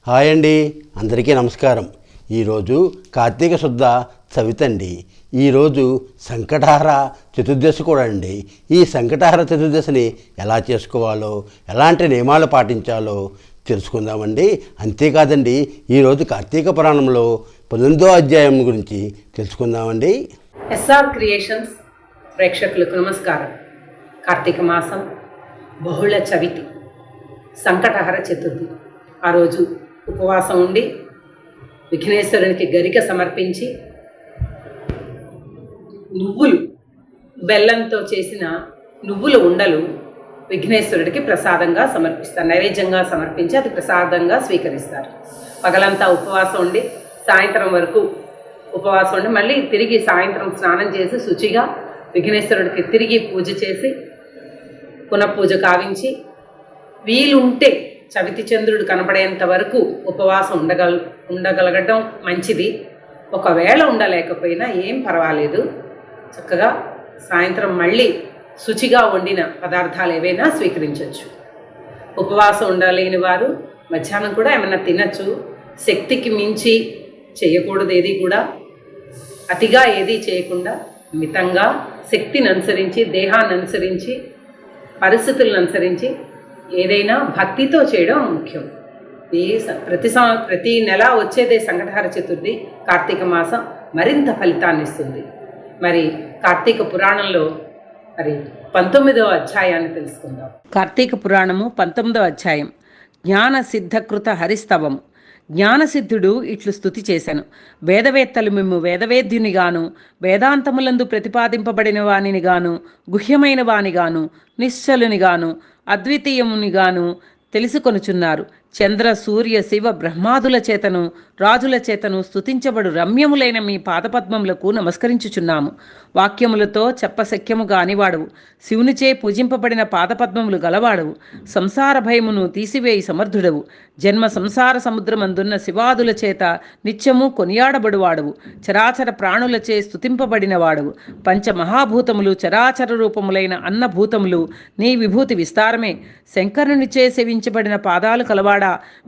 Hi అండి, అందరికీ నమస్కారం. ఈరోజు కార్తీక శుద్ధ చవితి అండి. ఈరోజు సంకటహర చతుర్దశి కూడా అండి. ఈ సంకటహర చతుర్దశిని ఎలా చేసుకోవాలో, ఎలాంటి నియమాలు పాటించాలో తెలుసుకుందామండి. అంతేకాదండి, ఈరోజు కార్తీక పురాణంలో 19వ అధ్యాయం గురించి తెలుసుకుందామండి. ఎస్ఆర్ క్రియేషన్స్ ప్రేక్షకులకు నమస్కారం. కార్తీక మాసం బహుళ చవితి, సంకటహర చతుర్థి. ఆ రోజు ఉపవాసం ఉండి విఘ్నేశ్వరునికి గరిక సమర్పించి నువ్వులు, బెల్లంతో చేసిన నువ్వుల ఉండలు విఘ్నేశ్వరుడికి ప్రసాదంగా సమర్పిస్తారు. నైవేద్యంగా సమర్పించి అది ప్రసాదంగా స్వీకరిస్తారు. పగలంతా ఉపవాసం ఉండి సాయంత్రం వరకు ఉపవాసం ఉండి మళ్ళీ తిరిగి సాయంత్రం స్నానం చేసి శుచిగా విఘ్నేశ్వరుడికి తిరిగి పూజ చేసి పునఃపూజ కావించి వీలుంటే చవితి చంద్రుడు కనపడేంత వరకు ఉపవాసం ఉండగలగడం మంచిది. ఒకవేళ ఉండలేకపోయినా ఏం పర్వాలేదు, చక్కగా సాయంత్రం మళ్ళీ శుచిగా వండిన పదార్థాలు ఏవైనా స్వీకరించవచ్చు. ఉపవాసం ఉండలేని వారు మధ్యాహ్నం కూడా ఏమైనా తినచ్చు. శక్తికి మించి చేయకూడదు, ఏది కూడా అతిగా ఏది చేయకుండా మితంగా శక్తిని అనుసరించి, దేహాన్ని అనుసరించి, పరిస్థితులను అనుసరించి ఏదైనా భక్తితో చేయడం ముఖ్యం. ప్రతి నెల వచ్చేదే సంకటహర చతుర్థి. కార్తీక మాసం మరింత ఫలితాన్ని ఇస్తుంది. మరి కార్తీక పురాణంలో 19వ అధ్యాయాన్ని తెలుసుకుందాం. కార్తీక పురాణము 19వ అధ్యాయం. జ్ఞాన సిద్ధకృత హరిస్తవము. జ్ఞానసిద్ధుడు ఇట్లు స్తుతి చేశాను. వేదవేత్తలు మిమ్ము వేదవేద్యునిగాను, వేదాంతములందు ప్రతిపాదింపబడిన వానినిగాను, గుహ్యమైన వానిగాను, నిశ్చలునిగాను, అద్వితీయమునిగాను తెలుసుకొనుచున్నారు. చంద్ర సూర్య శివ బ్రహ్మాదుల చేతను రాజుల చేతను స్తుతించబడు రమ్యములైన మీ పాదపద్మములకు నమస్కరించుచున్నాము. వాక్యములతో చెప్పశక్యము కానివాడవు, శివునిచే పూజింపబడిన పాదపద్మములు గలవాడవు, సంసార భయమును తీసివేయి సమర్థుడవు, జన్మ సంసార సముద్రమందున్న శివాదుల చేత నిత్యము కొనియాడబడువాడవు, చరాచర ప్రాణులచే స్తుతింపబడిన వాడవు. పంచమహాభూతములు చరాచర రూపములైన అన్నభూతములు నీ విభూతి విస్తారమే. శంకరునిచే సేవించబడిన పాదాలు కలవాడా,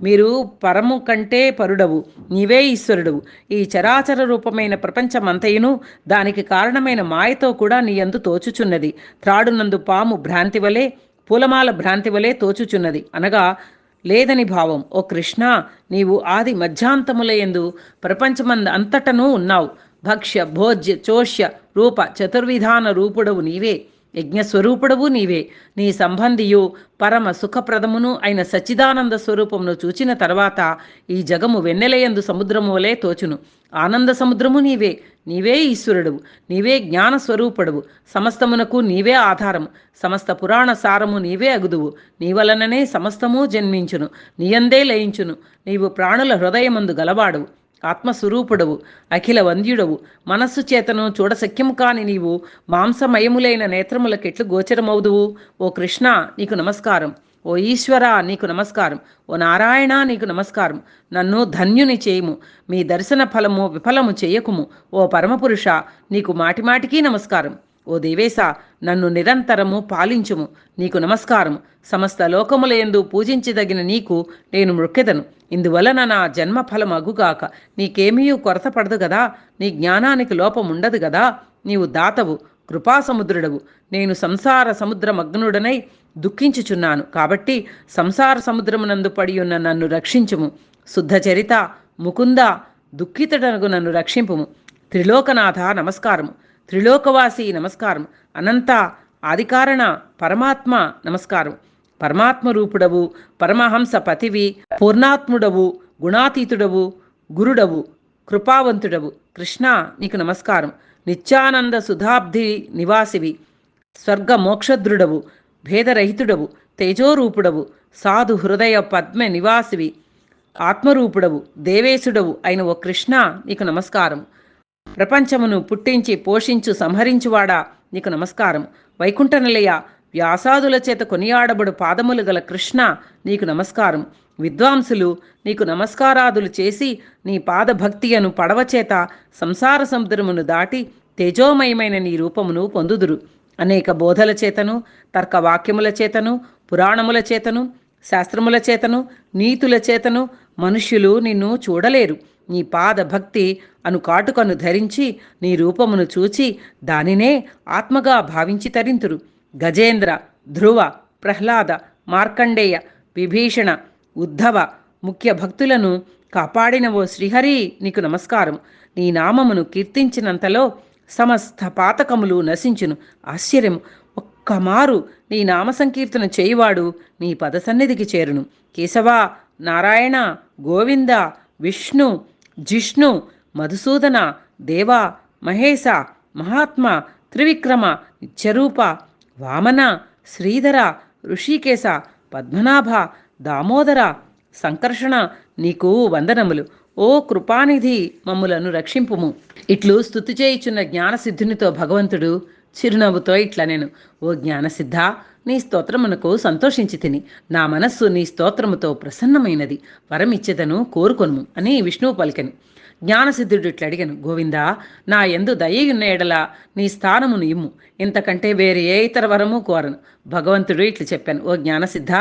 మీరు పరము కంటే పరుడవు, నీవే ఈశ్వరుడవు. ఈ చరాచర రూపమైన ప్రపంచమంతయును దానికి కారణమైన మాయతో కూడా నీ యందు తోచుచున్నది. త్రాడునందు పాము భ్రాంతి వలె, పూలమాల భ్రాంతి వలె తోచుచున్నది అనగా లేదని భావం. ఓ కృష్ణ, నీవు ఆది మధ్యాంతములయందు ప్రపంచమంద అంతటను ఉన్నావు. భక్ష్య భోజ్య చోష్య రూప చతుర్విధాన రూపుడవు నీవే. యజ్ఞస్వరూపుడవు నీవే. నీ సంబంధియు పరమ సుఖప్రదమును అయిన సచ్చిదానంద స్వరూపమును చూచిన తర్వాత ఈ జగము వెన్నెలయందు సముద్రము వలె తోచును. ఆనంద సముద్రము నీవే. నీవే ఈశ్వరుడవు, నీవే జ్ఞానస్వరూపుడవు. సమస్తమునకు నీవే ఆధారము. సమస్త పురాణ సారము నీవే అగుదువు. నీ వలననే సమస్తము జన్మించును, నీయందే లయించును. నీవు ప్రాణుల హృదయమందు గలవాడవు, ఆత్మస్వరూపుడవు, అఖిల వంద్యుడవు. మనస్సు చేతను చూడశక్యము కాని నీవు మాంసమయములైన నేత్రములకెట్లు గోచరమవుదువు. ఓ కృష్ణ, నీకు నమస్కారం. ఓ ఈశ్వర, నీకు నమస్కారం. ఓ నారాయణ, నీకు నమస్కారం. నన్ను ధన్యుని చేయుము, మీ దర్శన ఫలము విఫలము చేయకుము. ఓ పరమపురుష, నీకు మాటిమాటికి నమస్కారం. ఓ దేవేశ, నన్ను నిరంతరము పాలించుము, నీకు నమస్కారము. సమస్త లోకములయందు పూజించదగిన నీకు నేను మృక్కెదను. ఇందువలన నా జన్మ ఫలమగుగాక. నీకేమీ కొరత పడదు గదా, నీ జ్ఞానానికి లోపముండదు గదా. నీవు దాతవు, కృపాసముద్రుడవు. నేను సంసార సముద్రమగ్నుడనై దుఃఖించుచున్నాను. కాబట్టి సంసార సముద్రమునందు పడి ఉన్న నన్ను రక్షించుము. శుద్ధ చరిత ముకుంద, దుఃఖితుడనగు నన్ను రక్షింపుము. త్రిలోకనాథ నమస్కారము. త్రిలోకవాసి నమస్కారం. అనంత ఆదికారణ పరమాత్మ నమస్కారం. పరమాత్మ రూపుడవు, పరమహంస పతివి, పూర్ణాత్ముడవు, గుణాతీతుడవు, గురుడవు, కృపావంతుడవు. కృష్ణ, నీకు నమస్కారం. నిత్యానంద సుధాబ్ధి నివాసివి, స్వర్గ మోక్షద్రుడవు, భేదరహితుడవు, తేజోరూపుడవు, సాధు హృదయ పద్మ నివాసివి, ఆత్మరూపుడవు, దేవేశుడవు అయిన ఓ కృష్ణ, నీకు నమస్కారం. ప్రపంచమును పుట్టించి పోషించు సంహరించువాడా, నీకు నమస్కారం. వైకుంఠ నిలయ, వ్యాసాదుల చేత కొనియాడబడు పాదములు గల కృష్ణ, నీకు నమస్కారం. విద్వాంసులు నీకు నమస్కారాదులు చేసి నీ పాదభక్తి అను పడవ చేత సంసార సముద్రమును దాటి తేజోమయమైన నీ రూపమును పొందుదురు. అనేక బోధల చేతను, తర్కవాక్యముల చేతను, పురాణముల చేతను, శాస్త్రముల చేతను, నీతుల చేతను, మనుష్యులు నిన్ను చూడలేరు. నీ పాద భక్తి అను కాటుకను ధరించి నీ రూపమును చూచి దానినే ఆత్మగా భావించి తరింతురు. గజేంద్ర, ధ్రువ, ప్రహ్లాద, మార్కండేయ, విభీషణ, ఉద్ధవ ముఖ్య భక్తులను కాపాడిన ఓ శ్రీహరి నీకు నమస్కారం. నీ నామమును కీర్తించినంతలో సమస్త పాతకములు నశించును. ఆశ్చర్యము, ఒక్కమారు నీ నామ సంకీర్తన చేయువాడు నీ పదసన్నిధికి చేరును. కేశవ, నారాయణ, గోవింద, విష్ణు, జిష్ణు, మధుసూదన, దేవ, మహేశ, మహాత్మ, త్రివిక్రమ, నిత్యరూప, వామన, శ్రీధర, ఋషికేశ, పద్మనాభ, దామోదర, సంకర్షణ నీకు వందనములు. ఓ కృపానిధి, మమ్ములను రక్షింపుము. ఇట్లు స్తుతి చేయుచున్న జ్ఞానసిద్ధునితో భగవంతుడు చిరునవ్వుతో ఇట్లా నేను, ఓ జ్ఞానసిద్ధ, నీ స్తోత్రమునకు సంతోషించి తిని నా మనస్సు నీ స్తోత్రముతో ప్రసన్నమైనది. వరమిచ్చెదను, కోరుకొనుము అని విష్ణువు పలికెను. జ్ఞానసిద్ధుడు ఇట్లా అడిగాను, గోవిందా, నా యందు దయయున్న ఎడల నీ స్థానమును ఇమ్ము. ఇంతకంటే వేరే ఏ ఇతర వరము కోరను. భగవంతుడు ఇట్లు చెప్పాను, ఓ జ్ఞానసిద్ధ,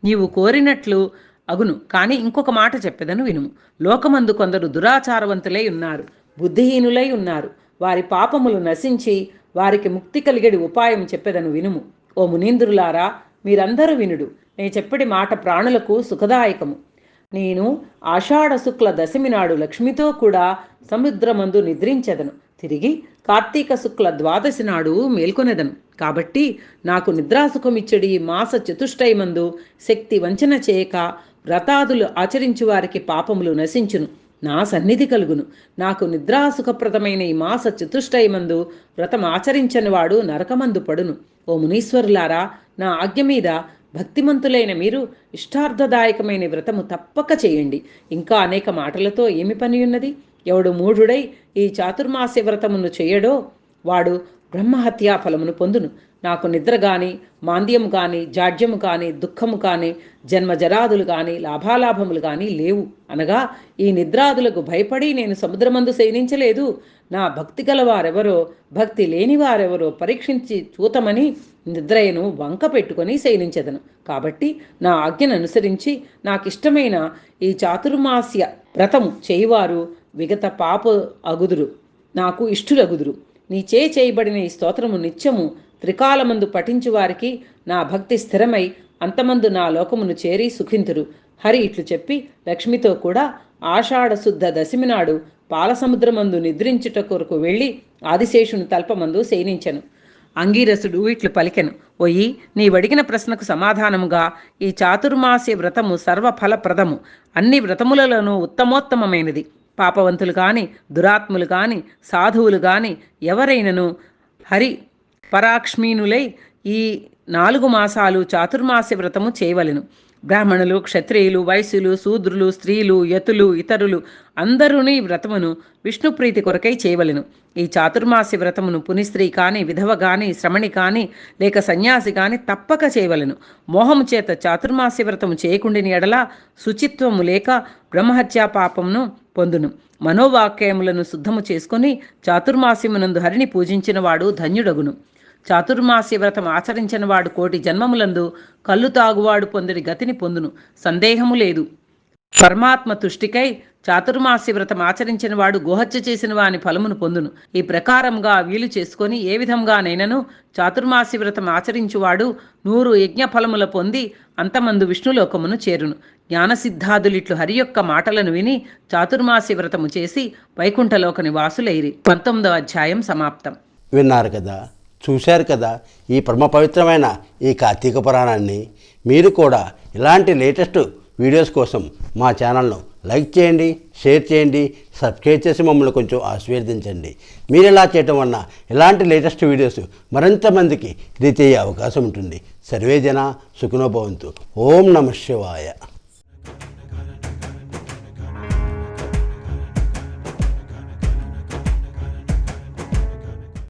నీవు కోరినట్లు అగును. కానీ ఇంకొక మాట చెప్పెదను వినుము. లోకమందు కొందరు దురాచారవంతులై ఉన్నారు, బుద్ధిహీనులై ఉన్నారు. వారి పాపములు నశించి వారికి ముక్తి కలిగడి ఉపాయం చెప్పెదను వినుము. ఓ మునీంద్రులారా, మీరందరూ వినుడు. నేను చెప్పడి మాట ప్రాణులకు సుఖదాయకము. నేను ఆషాఢ శుక్ల దశమి నాడు లక్ష్మితో కూడా సముద్రమందు నిద్రించెదను. తిరిగి కార్తీక శుక్ల ద్వాదశి నాడు మేల్కొనెదను. కాబట్టి నాకు నిద్రాసుఖమిచ్చడి మాస చతుష్టయమందు శక్తి వంచన చేయక వ్రతాదులు ఆచరించు వారికి పాపములు నశించును, నా సన్నిధి కలుగును. నాకు నిద్రాసుఖప్రదమైన ఈ మాస చతుష్టయమందు వ్రతం ఆచరించని వాడు నరకమందు పడును. ఓ మునీశ్వరులారా, నా ఆజ్ఞ మీద భక్తిమంతులైన మీరు ఇష్టార్థదాయకమైన వ్రతము తప్పక చేయండి. ఇంకా అనేక మాటలతో ఏమి పని ఉన్నది? ఎవడు మూఢుడై ఈ చాతుర్మాస్య వ్రతమును చేయడో వాడు బ్రహ్మహత్యా ఫలమును పొందును. నాకు నిద్ర కానీ, మాంద్యము కానీ, జాడ్యము కానీ, దుఃఖము కానీ, జన్మజరాదులు కానీ, లాభాలాభములు కానీ లేవు. అనగా ఈ నిద్రాదులకు భయపడి నేను సముద్రమందు శయనించలేదు. నా భక్తి గలవారెవరో, భక్తి లేని వారెవరో పరీక్షించి చూతమని నిద్రయను వంక పెట్టుకొని శయనించెదను. కాబట్టి నా ఆజ్ఞను అనుసరించి నాకిష్టమైన ఈ చాతుర్మాస్య వ్రతము చేయువారు విగత పాప అగుదురు, నాకు ఇష్టులగుదురు. నీ చేయబడిన ఈ స్తోత్రము నిత్యము త్రికాలమందు పఠించు వారికి నా భక్తి స్థిరమై అంతమందు నా లోకమును చేరి సుఖింతురు. హరి ఇట్లు చెప్పి లక్ష్మితో కూడా ఆషాఢ శుద్ధ దశమి నాడు పాలసముద్రమందు నిద్రించుట కొరకు వెళ్ళి ఆదిశేషుని తల్పమందు శయనించెను. అంగీరసుడు ఇట్లు పలికెను, ఓయి, నీవడిగిన ప్రశ్నకు సమాధానముగా ఈ చాతుర్మాస్య వ్రతము సర్వఫలప్రదము, అన్ని వ్రతములలోనూ ఉత్తమోత్తమమైనది. పాపవంతులు కానీ, దురాత్ములు కానీ, సాధువులు కానీ ఎవరైనను హరి పరాక్ష్మీనులై ఈ 4 మాసాలు చాతుర్మాస్య వ్రతము చేయవలెను. బ్రాహ్మణులు, క్షత్రియులు, వైశ్యులు, శూద్రులు, స్త్రీలు, యతులు, ఇతరులు అందరూ ఈ వ్రతమును విష్ణుప్రీతి కొరకై చేయవలెను. ఈ చాతుర్మాస్య వ్రతమును పునిస్త్రీ కానీ, విధవ కానీ, శ్రమణి కానీ, లేక సన్యాసి కానీ తప్పక చేయవలెను. మోహము చేత చాతుర్మాస్య వ్రతము చేయకుండిని ఎడల శుచిత్వము లేక బ్రహ్మహత్యా పాపమును పొందును. మనోవాక్యములను శుద్ధము చేసుకొని చాతుర్మాస్యమునందు హరిని పూజించిన వాడు ధన్యుడగును. చాతుర్మాస్య వ్రతం ఆచరించిన వాడు 1,000,000 జన్మములందు కళ్ళు తాగువాడు పొందిన గతిని పొందును, సందేహము లేదు. పరమాత్మ తుష్టికై చాతుర్మాస్య వ్రతం ఆచరించిన వాడు గోహత్య చేసిన వాని ఫలమును పొందును. ఈ ప్రకారంగా వీలు చేసుకొని ఏ విధంగానైనను చాతుర్మాస్య వ్రతం ఆచరించువాడు 100 యజ్ఞ ఫలముల పొంది అంతమందు విష్ణులోకమును చేరును. జ్ఞానసిద్ధాదులిట్లు హరి యొక్క మాటలను విని చాతుర్మాస్య వ్రతము చేసి వైకుంఠలోక నివాసులైరి. 19వ అధ్యాయం సమాప్తం. విన్నారు కదా, చూశారు కదా ఈ పరమ పవిత్రమైన ఈ కార్తీక పురాణాన్ని. మీరు కూడా ఇలాంటి లేటెస్ట్ వీడియోస్ కోసం మా ఛానల్ను లైక్ చేయండి, షేర్ చేయండి, సబ్స్క్రైబ్ చేసి మమ్మల్ని కొంచెం ఆశీర్వదించండి. మీరు ఇలా చేయటం వల్ల ఇలాంటి లేటెస్ట్ వీడియోస్ మరింత మందికి రీచ్ అయ్యే అవకాశం ఉంటుంది. సర్వే జన సుఖినో భవంతు. ఓం నమః శివాయ.